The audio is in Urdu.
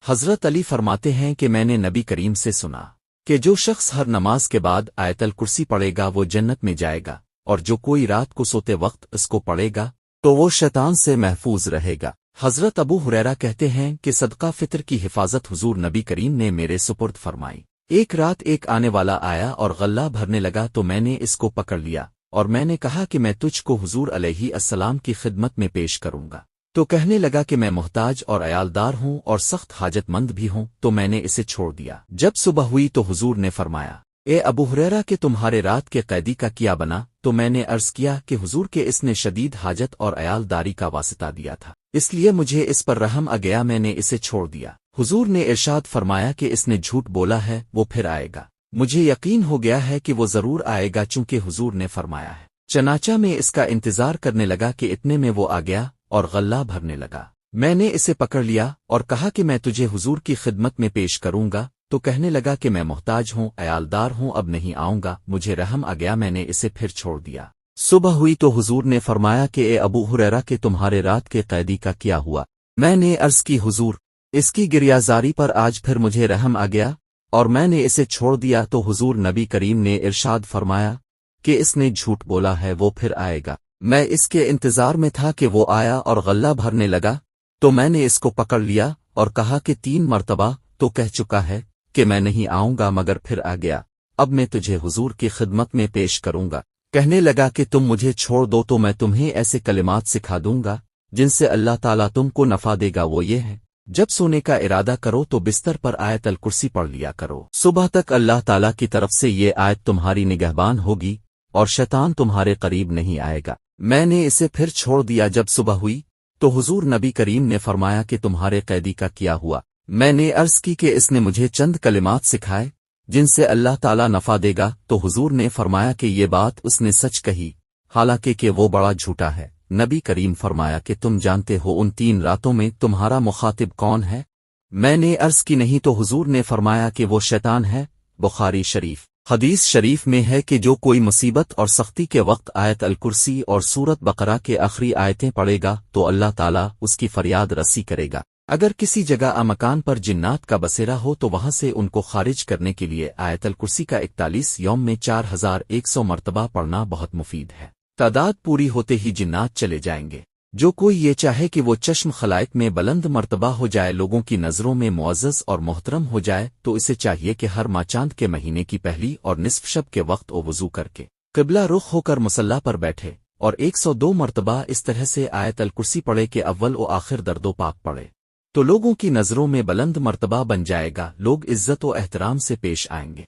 حضرت علی فرماتے ہیں کہ میں نے نبی کریم سے سنا کہ جو شخص ہر نماز کے بعد آیت الکرسی پڑھے گا وہ جنت میں جائے گا، اور جو کوئی رات کو سوتے وقت اس کو پڑھے گا تو وہ شیطان سے محفوظ رہے گا۔ حضرت ابو ہریرہ کہتے ہیں کہ صدقہ فطر کی حفاظت حضور نبی کریم نے میرے سپرد فرمائی۔ ایک رات ایک آنے والا آیا اور غلہ بھرنے لگا تو میں نے اس کو پکڑ لیا، اور میں نے کہا کہ میں تجھ کو حضور علیہ السلام کی خدمت میں پیش کروں گا۔ تو کہنے لگا کہ میں محتاج اور عیالدار ہوں اور سخت حاجت مند بھی ہوں، تو میں نے اسے چھوڑ دیا۔ جب صبح ہوئی تو حضور نے فرمایا، اے ابو ہریرہ کہ تمہارے رات کے قیدی کا کیا بنا؟ تو میں نے عرض کیا کہ حضور کے اس نے شدید حاجت اور عیالداری کا واسطہ دیا تھا، اس لیے مجھے اس پر رحم آ گیا، میں نے اسے چھوڑ دیا۔ حضور نے ارشاد فرمایا کہ اس نے جھوٹ بولا ہے، وہ پھر آئے گا۔ مجھے یقین ہو گیا ہے کہ وہ ضرور آئے گا، چونکہ حضور نے فرمایا ہے۔ چنانچہ میں اس کا انتظار کرنے لگا کہ اتنے میں وہ آ گیا اور غلہ بھرنے لگا۔ میں نے اسے پکڑ لیا اور کہا کہ میں تجھے حضور کی خدمت میں پیش کروں گا، تو کہنے لگا کہ میں محتاج ہوں، عیالدار ہوں، اب نہیں آؤں گا۔ مجھے رحم آ گیا، میں نے اسے پھر چھوڑ دیا۔ صبح ہوئی تو حضور نے فرمایا کہ اے ابو ہریرہ کہ تمہارے رات کے قیدی کا کیا ہوا؟ میں نے عرض کی حضور اس کی گریازاری پر آج پھر مجھے رحم آ گیا اور میں نے اسے چھوڑ دیا۔ تو حضور نبی کریم نے ارشاد فرمایا کہ اس نے جھوٹ بولا ہے، وہ پھر آئے گا۔ میں اس کے انتظار میں تھا کہ وہ آیا اور غلہ بھرنے لگا، تو میں نے اس کو پکڑ لیا اور کہا کہ 3 مرتبہ تو کہہ چکا ہے کہ میں نہیں آؤں گا، مگر پھر آ گیا۔ اب میں تجھے حضور کی خدمت میں پیش کروں گا۔ کہنے لگا کہ تم مجھے چھوڑ دو تو میں تمہیں ایسے کلمات سکھا دوں گا جن سے اللہ تعالیٰ تم کو نفع دے گا، وہ یہ ہے، جب سونے کا ارادہ کرو تو بستر پر آیت الکرسی پڑھ لیا کرو، صبح تک اللہ تعالیٰ کی طرف سے یہ آیت تمہاری نگہبان ہوگی اور شیطان تمہارے قریب نہیں آئے گا۔ میں نے اسے پھر چھوڑ دیا۔ جب صبح ہوئی تو حضور نبی کریم نے فرمایا کہ تمہارے قیدی کا کیا ہوا؟ میں نے عرض کی کہ اس نے مجھے چند کلمات سکھائے جن سے اللہ تعالیٰ نفع دے گا، تو حضور نے فرمایا کہ یہ بات اس نے سچ کہی، حالانکہ کہ وہ بڑا جھوٹا ہے۔ نبی کریم فرمایا کہ تم جانتے ہو ان 3 راتوں میں تمہارا مخاطب کون ہے؟ میں نے عرض کی نہیں، تو حضور نے فرمایا کہ وہ شیطان ہے۔ بخاری شریف۔ حدیث شریف میں ہے کہ جو کوئی مصیبت اور سختی کے وقت آیت الکرسی اور سورت بقرہ کے آخری آیتیں پڑھے گا تو اللہ تعالیٰ اس کی فریاد رسی کرے گا۔ اگر کسی جگہ مکان پر جنات کا بسیرا ہو تو وہاں سے ان کو خارج کرنے کے لیے آیت الکرسی کا 41 یوم میں 4100 مرتبہ پڑھنا بہت مفید ہے۔ تعداد پوری ہوتے ہی جنات چلے جائیں گے۔ جو کوئی یہ چاہے کہ وہ چشم خلائق میں بلند مرتبہ ہو جائے، لوگوں کی نظروں میں معزز اور محترم ہو جائے، تو اسے چاہیے کہ ہر ماہ چاند کے مہینے کی پہلی اور نصف شب کے وقت وضو کر کے قبلہ رخ ہو کر مصلی پر بیٹھے اور 102 مرتبہ اس طرح سے آیت الکرسی پڑھے کہ اول و آخر درد و پاک پڑھے، تو لوگوں کی نظروں میں بلند مرتبہ بن جائے گا، لوگ عزت و احترام سے پیش آئیں گے۔